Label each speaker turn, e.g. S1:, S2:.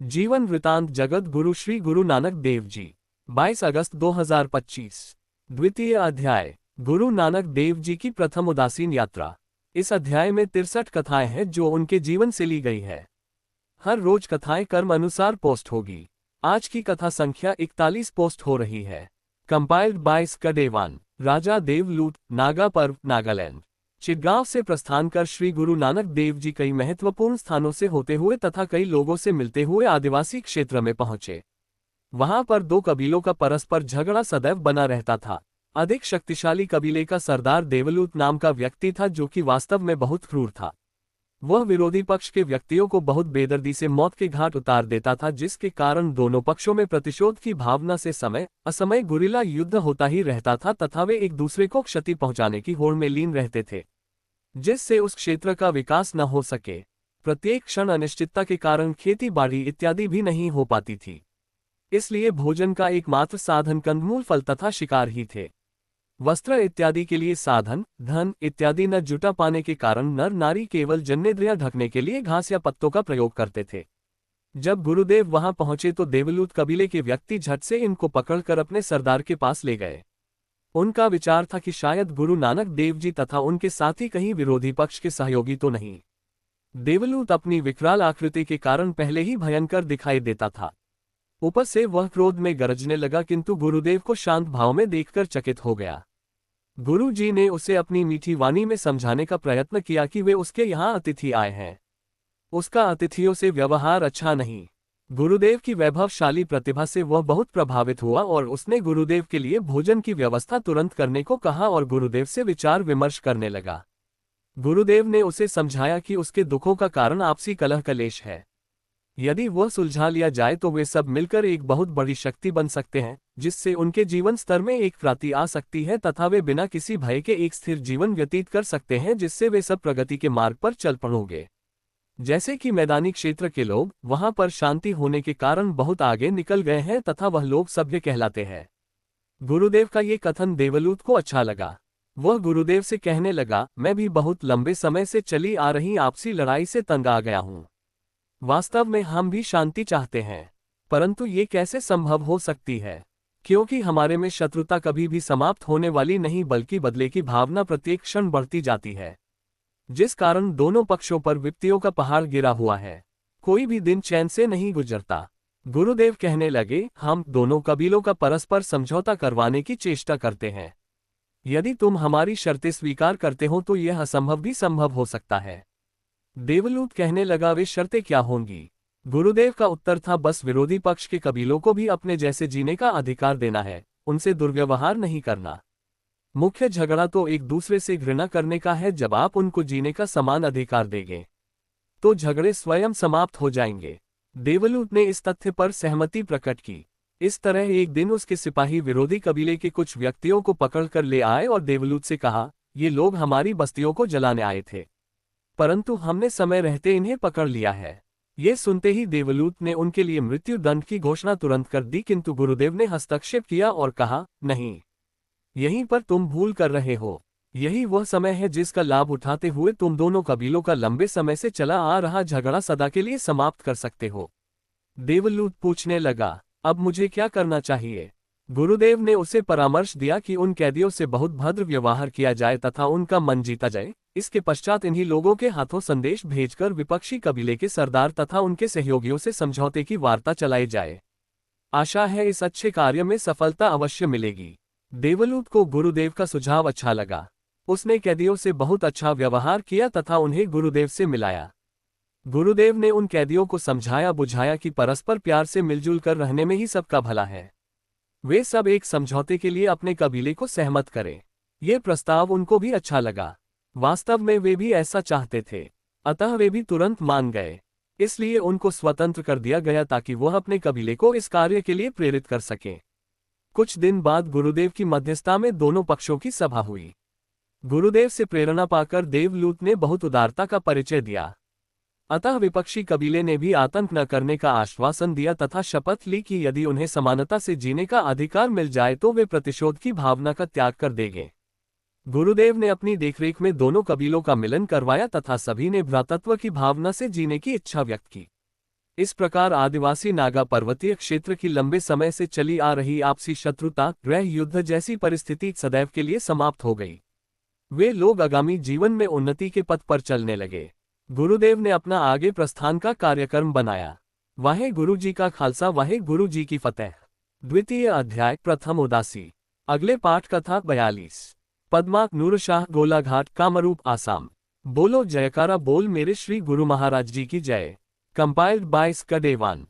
S1: जीवन वृतांत जगत गुरु श्री गुरु नानक देव जी 22 अगस्त 2025। द्वितीय अध्याय गुरु नानक देव जी की प्रथम उदासीन यात्रा। इस अध्याय में 63 कथाएं हैं जो उनके जीवन से ली गई है। हर रोज कथाएं क्रम अनुसार पोस्ट होगी। आज की कथा संख्या 41 पोस्ट हो रही है। कंपाइल्ड बाय स्कडेवान। राजा देवलूट, नागा पर्व, नागालैंड। चिटगांव से प्रस्थान कर श्री गुरु नानक देव जी कई महत्वपूर्ण स्थानों से होते हुए तथा कई लोगों से मिलते हुए आदिवासी क्षेत्र में पहुंचे। वहां पर दो कबीलों का परस्पर झगड़ा सदैव बना रहता था। अधिक शक्तिशाली कबीले का सरदार देवलूट नाम का व्यक्ति था जो कि वास्तव में बहुत क्रूर था। वह विरोधी पक्ष के व्यक्तियों को बहुत बेदर्दी से मौत के घाट उतार देता था, जिसके कारण दोनों पक्षों में प्रतिशोध की भावना से समय असमय गुरिल्ला युद्ध होता ही रहता था तथा वे एक दूसरे को क्षति पहुंचाने की होड़ में लीन रहते थे, जिससे उस क्षेत्र का विकास न हो सके। प्रत्येक क्षण अनिश्चितता के कारण खेती बाड़ी इत्यादि भी नहीं हो पाती थी, इसलिए भोजन का एकमात्र साधन कंदमूल, फल तथा शिकार ही थे। वस्त्र इत्यादि के लिए साधन, धन इत्यादि न जुटा पाने के कारण नर नारी केवल जन्नेंद्रियां ढकने के लिए घास या पत्तों का प्रयोग करते थे। जब गुरुदेव वहां पहुंचे तो देवलूट कबीले के व्यक्ति झट से इनको पकड़कर अपने सरदार के पास ले गए। उनका विचार था कि शायद गुरु नानक देव जी तथा उनके साथी कहीं विरोधी पक्ष के सहयोगी तो नहीं। देवलूट अपनी विकराल आकृति के कारण पहले ही भयंकर दिखाई देता था। ऊपर से वह क्रोध में गरजने लगा, किंतु गुरुदेव को शांत भाव में देखकर चकित हो गया। गुरु जी ने उसे अपनी मीठी वाणी में समझाने का प्रयत्न किया कि वे उसके यहाँ अतिथि आए हैं। उसका अतिथियों से व्यवहार अच्छा नहीं। गुरुदेव की वैभवशाली प्रतिभा से वह बहुत प्रभावित हुआ और उसने गुरुदेव के लिए भोजन की व्यवस्था तुरंत करने को कहा और गुरुदेव से विचार विमर्श करने लगा। गुरुदेव ने उसे समझाया कि उसके दुखों का कारण आपसी कलह कलेश है। यदि वह सुलझा लिया जाए तो वे सब मिलकर एक बहुत बड़ी शक्ति बन सकते हैं, जिससे उनके जीवन स्तर में एक क्रांति आ सकती है तथा वे बिना किसी भय के एक स्थिर जीवन व्यतीत कर सकते हैं, जिससे वे सब प्रगति के मार्ग पर चल पड़ोगे। जैसे कि मैदानी क्षेत्र के लोग वहां पर शांति होने के कारण बहुत आगे निकल गए हैं तथा वह लोग सभ्य कहलाते हैं। गुरुदेव का ये कथन देवलूट को अच्छा लगा। वह गुरुदेव से कहने लगा, मैं भी बहुत लंबे समय से चली आ रही आपसी लड़ाई से तंग आ गया हूं। वास्तव में हम भी शांति चाहते हैं, परंतु ये कैसे संभव हो सकती है, क्योंकि हमारे में शत्रुता कभी भी समाप्त होने वाली नहीं, बल्कि बदले की भावना प्रत्येक क्षण बढ़ती जाती है, जिस कारण दोनों पक्षों पर विपत्तियों का पहाड़ गिरा हुआ है। कोई भी दिन चैन से नहीं गुजरता। गुरुदेव कहने लगे, हम दोनों कबीलों का परस्पर समझौता करवाने की चेष्टा करते हैं। यदि तुम हमारी शर्तें स्वीकार करते हो तो यह असंभव भी संभव हो सकता है। देवलूट कहने लगा, वे शर्तें क्या होंगी? गुरुदेव का उत्तर था, बस विरोधी पक्ष के कबीलों को भी अपने जैसे जीने का अधिकार देना है, उनसे दुर्व्यवहार नहीं करना। मुख्य झगड़ा तो एक दूसरे से घृणा करने का है। जब आप उनको जीने का समान अधिकार देंगे तो झगड़े स्वयं समाप्त हो जाएंगे। देवलूट ने इस तथ्य पर सहमति प्रकट की। इस तरह एक दिन उसके सिपाही विरोधी कबीले के कुछ व्यक्तियों को पकड़कर ले आए और देवलूट से कहा, ये लोग हमारी बस्तियों को जलाने आए थे, परंतु हमने समय रहते इन्हें पकड़ लिया है। ये सुनते ही देवलूट ने उनके लिए मृत्यु दंड की घोषणा तुरंत कर दी, किंतु गुरुदेव ने हस्तक्षेप किया और कहा, नहीं, यहीं पर तुम भूल कर रहे हो। यही वह समय है जिसका लाभ उठाते हुए तुम दोनों कबीलों का लंबे समय से चला आ रहा झगड़ा सदा के लिए समाप्त कर सकते हो। देवलूट पूछने लगा, अब मुझे क्या करना चाहिए? गुरुदेव ने उसे परामर्श दिया कि उन कैदियों से बहुत भद्र व्यवहार किया जाए तथा उनका मन जीता जाए। इसके पश्चात इन्हीं लोगों के हाथों संदेश भेजकर विपक्षी कबीले के सरदार तथा उनके सहयोगियों से समझौते की वार्ता चलाई जाए। आशा है इस अच्छे कार्य में सफलता अवश्य मिलेगी। देवलूट को गुरुदेव का सुझाव अच्छा लगा। उसने कैदियों से बहुत अच्छा व्यवहार किया तथा उन्हें गुरुदेव से मिलाया। गुरुदेव ने उन कैदियों को समझाया बुझाया कि परस्पर प्यार से मिलजुल कर रहने में ही सबका भला है। वे सब एक समझौते के लिए अपने कबीले को सहमत करें। यह प्रस्ताव उनको भी अच्छा लगा। वास्तव में वे भी ऐसा चाहते थे, अतः वे भी तुरंत मान गए। इसलिए उनको स्वतंत्र कर दिया गया ताकि वह अपने कबीले को इस कार्य के लिए प्रेरित कर सकें। कुछ दिन बाद गुरुदेव की मध्यस्थता में दोनों पक्षों की सभा हुई। गुरुदेव से प्रेरणा पाकर देवलूट ने बहुत उदारता का परिचय दिया, अतः विपक्षी कबीले ने भी आतंक न करने का आश्वासन दिया तथा शपथ ली कि यदि उन्हें समानता से जीने का अधिकार मिल जाए तो वे प्रतिशोध की भावना का त्याग कर देंगे। गुरुदेव ने अपनी देखरेख में दोनों कबीलों का मिलन करवाया तथा सभी ने भ्रातृत्व की भावना से जीने की इच्छा व्यक्त की। इस प्रकार आदिवासी नागा पर्वतीय क्षेत्र की लंबे समय से चली आ रही आपसी शत्रुता, गृह युद्ध जैसी परिस्थिति सदैव के लिए समाप्त हो गई। वे लोग आगामी जीवन में उन्नति के पथ पर चलने लगे। गुरुदेव ने अपना आगे प्रस्थान का कार्यक्रम बनाया। वाहे गुरु जी का खालसा, वाहे गुरु जी की फतेह। द्वितीय अध्याय, प्रथम उदासी। अगले पाठ कथा 42। पद्माक नूर शाह, गोलाघाट, कामरूप, आसाम। बोलो जयकारा बोल मेरे श्री गुरु महाराज जी की जय। Compiled by स्कडेवान।